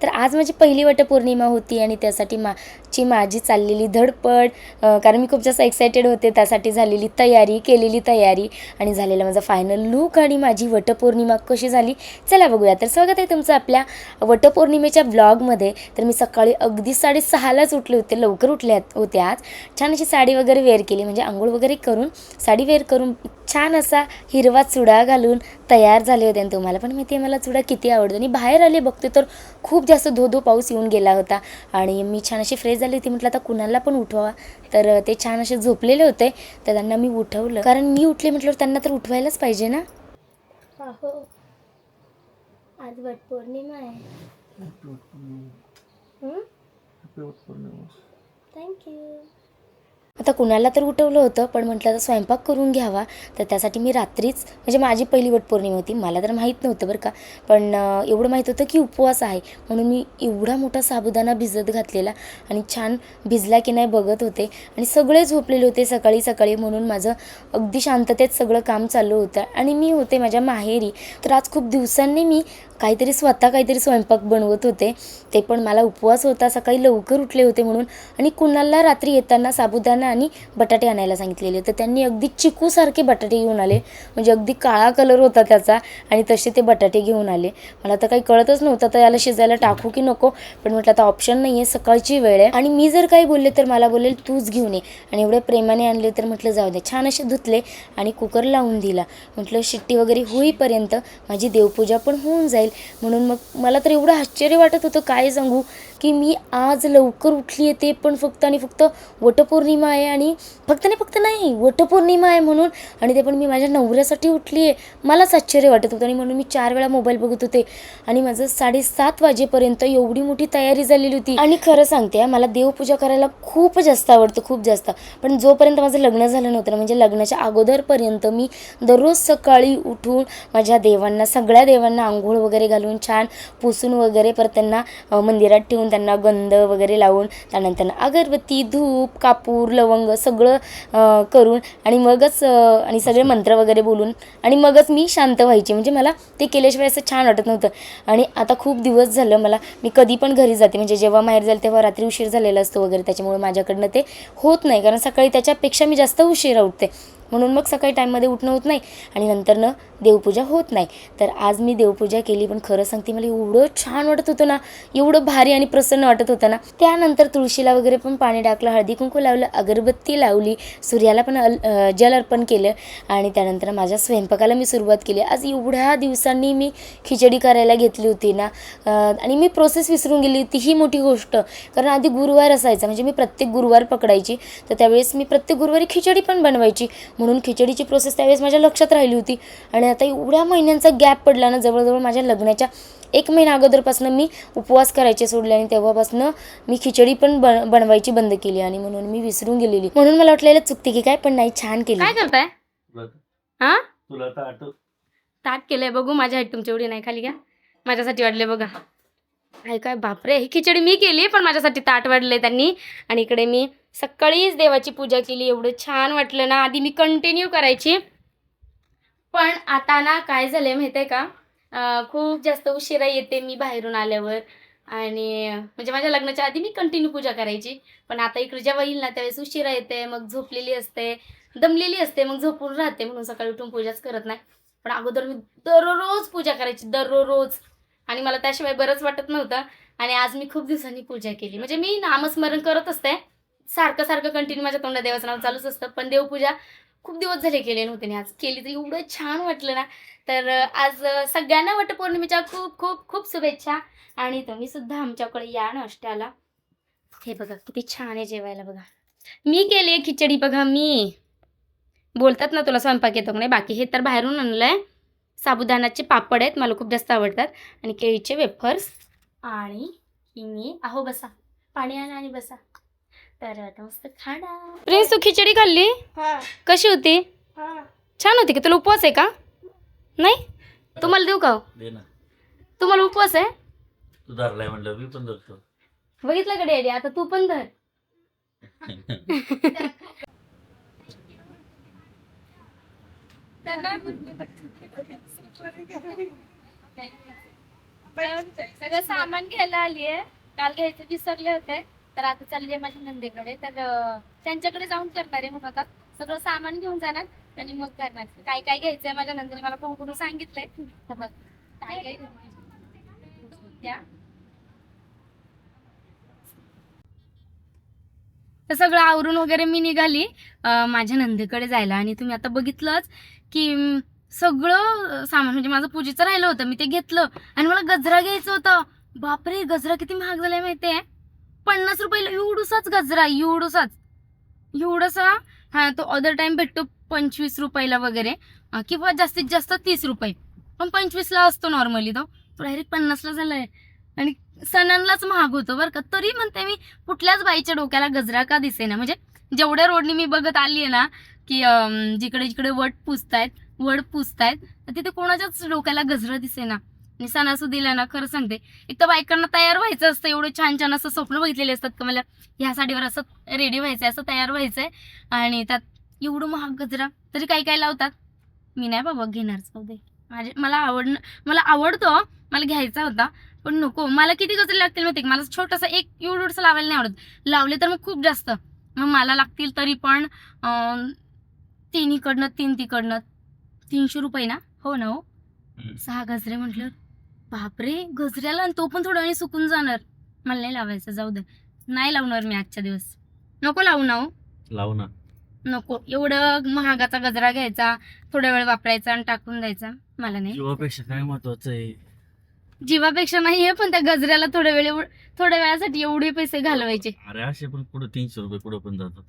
तर आज माझी पहिली वटपौर्णिमा होती आणि त्यासाठी माझी चाललेली धडपड, कारण मी खूप जास्त एक्सायटेड होते, त्यासाठी झालेली तयारी, केलेली तयारी आणि झालेला माझा फायनल लूक आणि माझी वटपौर्णिमा कशी झाली चला बघूया. तर स्वागत आहे तुमचं आपल्या वटपौर्णिमेच्या ब्लॉगमध्ये. तर मी सकाळी अगदी 6:30लाच उठले होते, लवकर उठले होते आज. छान अशी साडी वगैरे वेअर केली, म्हणजे आंघोळ वगैरे करून साडी वेअर करून छान असा हिरवा चुडा घालून तयार झाले होते. आणि तुम्हाला पण माहिती आहे मला चुडा किती आवडतो. आणि बाहेर आले बघते तर खूप जास्त धो पाऊस येऊन गेला होता आणि मी छान अशी फ्रेश झाली होती. म्हटलं आता कुणाला पण उठवा, तर ते छान असे झोपलेले होते, तर त्यांना मी उठवलं, कारण मी उठले म्हटल्यावर त्यांना तर उठवायलाच पाहिजे ना. हो, आज वटपौर्णिमा आहे. थँक्यू. आता कुणाला तर उठवलं होतं, पण म्हटलं आता स्वयंपाक करून घ्यावा, तर त्यासाठी मी रात्रीच, म्हणजे माझी पहिली वटपौर्णिमा होती, मला तर माहीत नव्हतं बरं का, पण एवढं माहीत होतं की उपवास आहे, म्हणून मी एवढा मोठा साबुदाणा भिजत घातलेला आणि छान भिजला की नाही बघत होते. आणि सगळे झोपलेले होते सकाळी सकाळी, म्हणून माझं अगदी शांततेत सगळं काम चालू होतं. आणि मी होते माझ्या माहेरी, तर आज खूप दिवसांनी मी स्वतः काहीतरी स्वयंपाक बनवत होते, ते पण मला उपवास होता, सकाळी लवकर उठले होते म्हणून. आणि कुणाला रात्री येताना साबुदाणा आणि बटाटे आणायला सांगितलेले, तर त्यांनी अगदी चिकूसारखे बटाटे घेऊन आले, म्हणजे अगदी काळा कलर होता त्याचा, आणि तसे ते बटाटे घेऊन आले. मला तर काही कळतच नव्हतं तर याला शिजायला टाकू की नको, पण म्हटलं आता ऑप्शन नाही आहे, सकाळची वेळ आहे आणि मी जर काही बोलले तर मला बोलेल तूच घेऊन ये, आणि एवढ्या प्रेमाने आणले तर म्हटलं जाऊ दे. छान असे धुतले आणि कुकर लावून दिला. म्हटलं शिट्टी वगैरे होईपर्यंत माझी देवपूजा पण होऊन जाईल. म्हणून मग मला तर एवढं आश्चर्य वाटत होतं, काय सांगू, की मी आज लवकर उठली आहे, ते पण फक्त आणि फक्त वटपौर्णिमा आहे, आणि फक्त नाही वटपौर्णिमा आहे म्हणून, आणि ते पण मी माझ्या नवऱ्यासाठी उठली आहे. मलाच आश्चर्य वाटत होतं, आणि म्हणून मी 4 वेळा मोबाईल बघत होते आणि माझं 7:30 वाजेपर्यंत एवढी मोठी तयारी झालेली होती. आणि खरं सांगते, मला देवपूजा करायला खूप जास्त आवडतं, खूप जास्त. पण जोपर्यंत माझं लग्न झालं नव्हतं ना, म्हणजे लग्नाच्या अगोदरपर्यंत मी दररोज सकाळी उठून माझ्या देवांना, सगळ्या देवांना आंघोळ वगैरे घालून छान पुसून वगैरे, परत त्यांना मंदिरात ठेवून त्यांना गंध वगैरे लावून, त्यानंतर अगरबत्ती, धूप, कापूर, लवंग सगळं करून, आणि मगच आणि सगळे मंत्र वगैरे बोलून, आणि मगच मी शांत व्हायची, म्हणजे मला ते केल्याशिवाय असं छान वाटत नव्हतं. आणि आता खूप दिवस झालं मी कधी पण घरी जाते, म्हणजे जेव्हा माहेर जाईल तेव्हा रात्री उशीर झालेला असतो वगैरे, त्याच्यामुळे माझ्याकडनं ते होत नाही, कारण सकाळी त्याच्यापेक्षा मी जास्त उशिरा उठते, म्हणून मग सकाळी टाईममध्ये उठणं होत नाही आणि नंतरनं देवपूजा होत नाही. तर आज मी देवपूजा केली, पण खरं सांगते मला एवढं छान वाटत होतं ना, एवढं भारी आणि प्रसन्न वाटत होतं ना. त्यानंतर तुळशीला वगैरे पण पाणी टाकलं, हळदी कुंकू लावलं, अगरबत्ती लावली, सूर्याला पण जल अर्पण केलं, आणि त्यानंतर माझ्या स्वयंपाकाला मी सुरुवात केली. आज एवढ्या दिवसांनी मी खिचडी करायला घेतली होती ना, आणि मी प्रोसेस विसरून गेली होती, ही मोठी गोष्ट, कारण आधी गुरुवार असायचा, म्हणजे मी प्रत्येक गुरुवार पकडायची, तर त्यावेळेस मी प्रत्येक गुरुवारी खिचडी पण बनवायची, म्हणून खिचडीची प्रोसेस त्यावेळेस माझ्या लक्षात राहिली होती. आणि आता एवढ्या महिन्यांचा गॅप पडला ना, जवळजवळ माझ्या लग्नाच्या 1 महिना अगोदरपासून मी उपवास करायचे सोडले, आणि तेव्हापासून मी खिचडी पण बनवायची बंद केली, आणि म्हणून मी विसरून गेलेली, म्हणून मला वाटलेलं चुकते की काय, पण नाही, छान केली. काय करताय? हा, तुला ताट केलंय, बघू माझ्या हाईट तुमची एवढी नाही, खाली घ्या, माझ्यासाठी वाढले बघा. काय बापरे, ही खिचडी मी केली, पण माझ्यासाठी ताट वाढले त्यांनी. आणि इकडे मी सकाळीच देवाची पूजा केली, एवढं छान वाटलं ना. आधी मी कंटिन्यू करायची, पण आता ना काय झालंय माहिती आहे का, खूप जास्त उशिरा येते मी बाहेरून आल्यावर, आणि म्हणजे माझ्या लग्नाच्या आधी मी कंटिन्यू पूजा करायची, पण आता इकडे जेव्हा येईल ना त्यावेळेस उशिरा येते, मग झोपलेली असते, दमलेली असते, मग झोपून राहते, म्हणून सकाळी उठून पूजाच करत नाही. पण अगोदर मी दररोज पूजा करायची, दररोज, आणि मला त्याशिवाय बरंच वाटत नव्हतं. आणि आज मी खूप दिवसांनी पूजा केली, म्हणजे मी नामस्मरण करत असते सारखं कंटिन्यू, माझ्या तोंडात देवाचं नाव चालूच असतं, पण देवपूजा खूप दिवस झाले केले नव्हते, आणि आज केली तर एवढं छान वाटलं ना. तर आज सगळ्यांना वटपौर्णिमेच्या खूप खूप खूप शुभेच्छा, आणि तुम्ही सुद्धा आमच्याकडे या नाश्त्याला. हे बघा किती छान आहे जेवायला, बघा मी केली आहे खिचडी, बघा मी, बोलतात ना तुला स्वयंपाक येतो का नाही, बाकी हे तर बाहेरून आणलंय. साबुदाण्याचे पापड आहेत, मला खूप जास्त आवडतात, आणि केळीचे वेफर्स, आणि ही मी, अहो बसा, पाणी आणा आणि बसा. तर आता मस्त खाणा. प्रिन्स, तू खिचडी खाल्ली? कशी होती? छान होती की? तुला उपवास आहे का? नाही, तुम्हाला देऊ का? तुम्हाला उपवास आहे? तू धरलाय म्हणलं मी पण धरतो. बघितलं का डॅडी, आता तू पण धर. सगळं सामान घ्यायला आलीये. काल घ्यायचं विसरले होते, तर आता चालले माझ्या नंदेकडे. तर त्यांच्याकडे जाऊन करणार आहे. मग आता सगळं सामान घेऊन जाणार आणि मग करणार. काय काय घ्यायचंय माझ्या नंदेने मला फोन करून सांगितलंय. तर बघ, काय काय द्या. तर सगळं आवरून वगैरे मी निघाली माझ्या नंदेकडे जायला. आणि तुम्ही आता बघितलंच की सगळं सामान म्हणजे माझं पूजेचं राहिलं होतं, मी ते घेतलं. आणि मला गजरा घ्यायचं होतं. बापरे, गजरा किती महाग झालाय माहितीये. 50 रुपयाला एवढूसाच गजरा, एवढासा. हा, तो अदर टाइम भेटतो 25 रुपयाला वगैरे, किंवा जास्तीत जास्त 30 रुपये. पण 25ला असतो नॉर्मली. तो डायरेक्ट 50ला झालाय. आणि सणांलाच महाग होतो बरं का. तरी म्हणते मी, कुठल्याच बाईच्या डोक्याला गजरा का दिसेना. म्हणजे जेवढ्या रोडनी मी बघत आली आहे ना, की जिकडे जिकडे वड पुजतायत, तर तिथे कोणाच्याच डोक्याला गजरा दिसेना. आणि सणासुदीला ना, खरं सांगते, एक तर बायकांना तयार व्हायचं असतं. एवढं छान छान असं स्वप्न बघितलेले असतात का मला ह्या साडीवर असं रेडी व्हायचंय, असं तयार व्हायचंय. आणि त्यात एवढं महाग गजरा. तरी काही काही लावतात. मी नाही बाबा घेणार. जाऊ दे. मला आवडतो, मला घ्यायचा होता, पण नको. मला किती गजरे लागतील माहिती, मला छोटासा एक एवढंसं लावायला नाही आवडत. लावले तर मग खूप जास्त. मग मला लागतील तरी पण 3 इकडनं 3 तिकडनं 300 रुपये ना. हो ना. हो, 6 गजरे म्हटलं. बापरे, गजऱ्याला. आणि तो पण थोडा वेळ सुकून जाणार. मला नाही लावायचं. जाऊ दे, नाही लावणार मी आजच्या दिवस. नको लावू ना. हो, लावू ना. नको. एवढं महागाचा गजरा घ्यायचा, थोडा वेळ वापरायचा आणि टाकून द्यायचा. मला नाही. जीवापेक्षा काय महत्वाचं आहे. जीवापेक्षा नाहीये, पण त्या गजऱ्याला थोड्या वेळासाठी एवढे पैसे घालवायचे. अरे असे पण पुढे 300 रुपये पुढे पण जातात.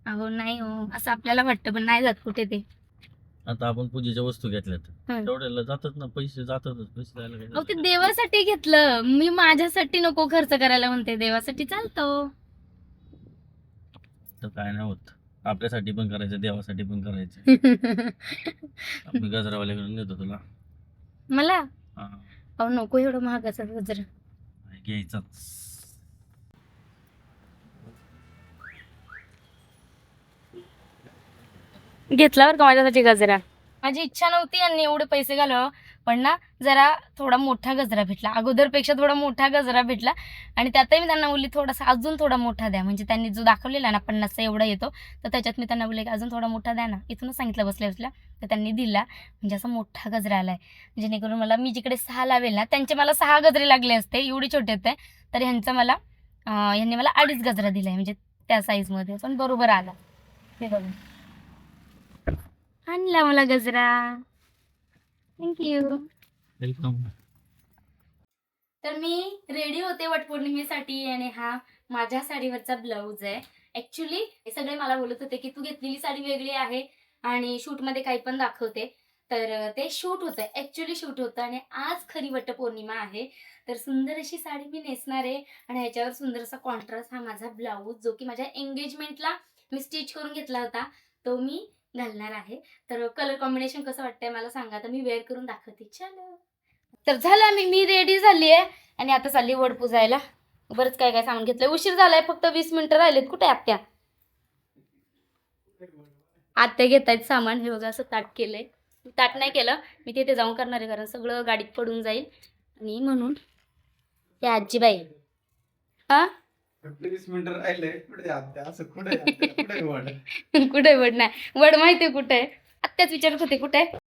अहो नाही हो, असं आपल्याला वाटतं, पण नाही जात कुठे ते. आता आपण पूजेच्या वस्तू घेतल्यात, हं. तेवढ्याला जातात ना पैसे, जातातच पैसे जायला अहो, ते काय. देवासाठी घेतलं मी, माझ्यासाठी नको खर्च करायला म्हणते. देवासाठी चालतो. तर काय नाही होत. आपल्यासाठी पण करायचं, देवासाठी पण करायचं. मी गजरावाल्याकडून देतो तुला. मला हा, अहो नको एवढं महागाचा गजरा. घ्यायचाच. घेतल्यावर का माझ्यासाठी गजरा. माझी इच्छा नव्हती आणि एवढे पैसे घालव, पण ना जरा थोडा मोठा गजरा भेटला. अगोदरपेक्षा थोडा मोठा गजरा भेटला. आणि त्यातही मी त्यांना बोलली थोडासा अजून थोडा मोठा द्या. म्हणजे त्यांनी जो दाखवलेला ना 50चा एवढा येतो, तर त्याच्यात मी त्यांना बोलले की अजून थोडा मोठा द्या ना. इथूनच सांगितलं बसल्या बसल्या. तर त्यांनी दिला. म्हणजे असा मोठा गजरा आलाय. जेणेकरून मला, मी जिकडे 6 लावेल ना, त्यांचे मला 6 गजरे लागले असते, एवढे छोटे होते. तर ह्यांनी मला 2.5 गजरा दिलाय, म्हणजे त्या साईजमध्ये. पण बरोबर आला. हे बघा, आणला मला गजरा. थँक्यू. वेलकम. तर मी रेडी होते वटपौर्णिमेसाठी, आणि हा माझ्या साडीवरचा ब्लाऊज आहे. ॲक्च्युली हे सगळे मला बोलत होते की तू घेतलेली साडी वेगळी आहे आणि शूटमध्ये काही पण दाखवते. तर ते शूट होतं, ॲक्च्युली शूट होतं. आणि आज खरी वटपौर्णिमा आहे. तर सुंदर अशी साडी मी नेसणार आहे. आणि ह्याच्यावर सुंदर असा कॉन्ट्रास्ट हा माझा ब्लाऊज, जो की माझ्या एंगेजमेंटला मी स्टिच करून घेतला होता, तो मी घालणार आहे. तर कलर कॉम्बिनेशन कसं वाटतंय मला सांगा. तर मी वेअर करून दाखवते. चलो. तर झालं, मी रेडी झाली आहे आणि आता चालली वड पुजायला. बरंच काय काय सामान घेतलंय. उशीर झालाय, फक्त 20 मिनिटं राहिलेत. कुठे आत्या? आत्या घेत आहेत सामान. हे बघा, असं ताट केलंय. ताट नाही केलं, मी तिथे जाऊन करणार आहे, कारण सगळं गाडीत पडून जाईल. आणि म्हणून त्या आजीबाई, हा 20 मिनिटं राहिले. कुठे आत्या? असं कुठे वड? कुठे वड नाही, वड माहितीये कुठे आहे. आत्याच विचारत होते कुठे आहे.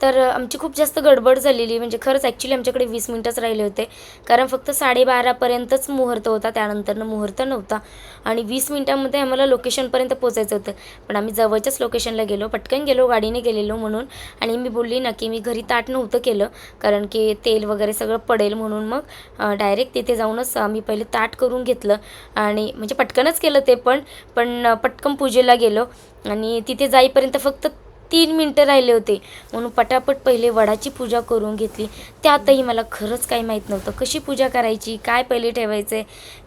तर आमची खूप जास्त गडबड झालेली. म्हणजे खरंच ॲक्च्युली आमच्याकडे 20 मिनिटच राहिले होते, कारण फक्त 12:30पर्यंतच मुहूर्त होता, त्यानंतरनं मुहूर्त नव्हता. आणि 20 मिनिटांमध्ये आम्हाला लोकेशनपर्यंत पोचायचं होतं. पण आम्ही जवळच्याच लोकेशनला गेलो, पटकन गेलो, गाडीने गेलेलो म्हणून. आणि मी बोलली ना की मी घरी ताट नव्हतं केलं, कारण की तेल वगैरे सगळं पडेल म्हणून. मग डायरेक्ट तिथे जाऊनच आम्ही पहिले ताट करून घेतलं. आणि म्हणजे पटकनच केलं ते पण पटकन पूजेला गेलो. आणि तिथे जाईपर्यंत फक्त 3 मिनटं राहिले होते, म्हणून पटापट पहिले वडाची पूजा करून घेतली. त्यातही मला खरंच काही माहीत नव्हतं कशी पूजा करायची, काय पहिले ठेवायचे,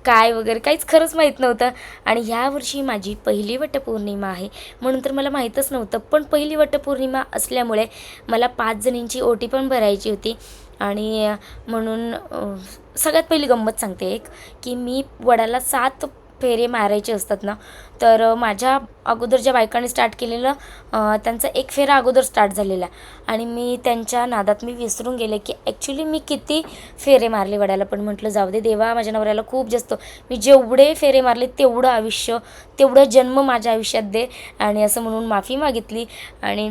काय वगैरे काहीच खरंच माहीत नव्हतं. आणि ह्यावर्षी माझी पहिली वटपौर्णिमा आहे, म्हणून तर मला माहीतच नव्हतं. पण पहिली वटपौर्णिमा असल्यामुळे मला 5 जणींची ओटी पण भरायची होती. आणि म्हणून सगळ्यात पहिली गंमत सांगते एक, की मी वडाला 7 फेरे मारायचे असतात ना, तर माझ्या अगोदर ज्या बायकांनी स्टार्ट केलेलं त्यांचा एक फेरा अगोदर स्टार्ट झालेला आणि मी त्यांच्या नादात मी विसरून गेले की ॲक्च्युली मी किती फेरे मारले वडाला. पण म्हटलं जाऊ दे देवा, माझ्या नवऱ्याला खूप जास्त, मी जेवढे फेरे मारले तेवढं आयुष्य, तेवढं जन्म माझ्या आयुष्यात दे, आणि असं म्हणून माफी मागितली. आणि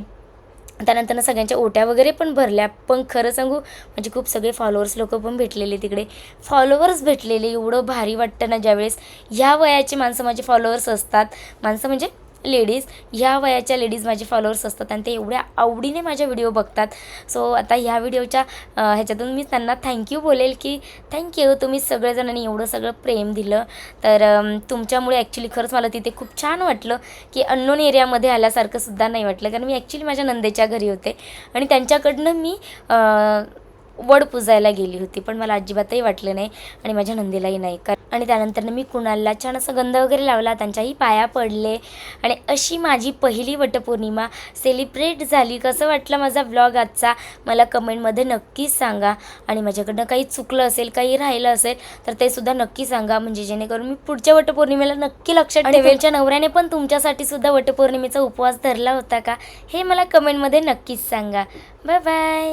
त्यानंतर सगळ्यांच्या ओट्या वगैरे पण भरल्या. पण खरं सांगू म्हणजे खूप सगळे फॉलोअर्स लोक पण भेटलेले तिकडे, फॉलोअर्स भेटलेले. एवढं भारी वाटतं ना ज्यावेळेस ह्या वयाची माणसं माझे फॉलोअर्स असतात, माणसं म्हणजे लेडीज, ह्या वयाच्या लेडीज माझे फॉलोअर्स असतात आणि ते एवढ्या आवडीने माझ्या व्हिडिओ बघतात. सो आता ह्या व्हिडिओच्या ह्याच्यातून मी त्यांना थँक्यू बोलेल की थँक्यू, तुम्ही सगळेजणांनी एवढं सगळं प्रेम दिलं. तर तुमच्यामुळे ॲक्च्युली खरंच मला तिथे खूप छान वाटलं की अननोन एरियामध्ये आल्यासारखं सुद्धा नाही वाटलं, कारण मी ॲक्च्युली माझ्या नंदेच्या घरी होते आणि त्यांच्याकडनं मी वड पुजायला गेली होती, पण मला अजिबातही वाटलं नाही आणि माझ्या नंदीलाही नाही. आणि त्यानंतर मी कुणालला छान असं गंध वगैरे लावला, त्यांच्याही पाया पडले आणि अशी माझी पहिली वटपौर्णिमा सेलिब्रेट झाली. कसं वाटलं माझा व्लॉग आजचा मला कमेंटमध्ये नक्कीच सांगा. आणि माझ्याकडनं काही चुकलं असेल, काही राहिलं असेल तर ते सुद्धा नक्की सांगा, म्हणजे जेणेकरून मी पुढच्या वटपौर्णिमेला नक्की लक्षात ठेवेल. तुमच्या नवऱ्याने पण तुमच्यासाठी सुद्धा वटपौर्णिमेचा उपवास धरला होता का, हे मला कमेंटमध्ये नक्कीच सांगा. Bye bye.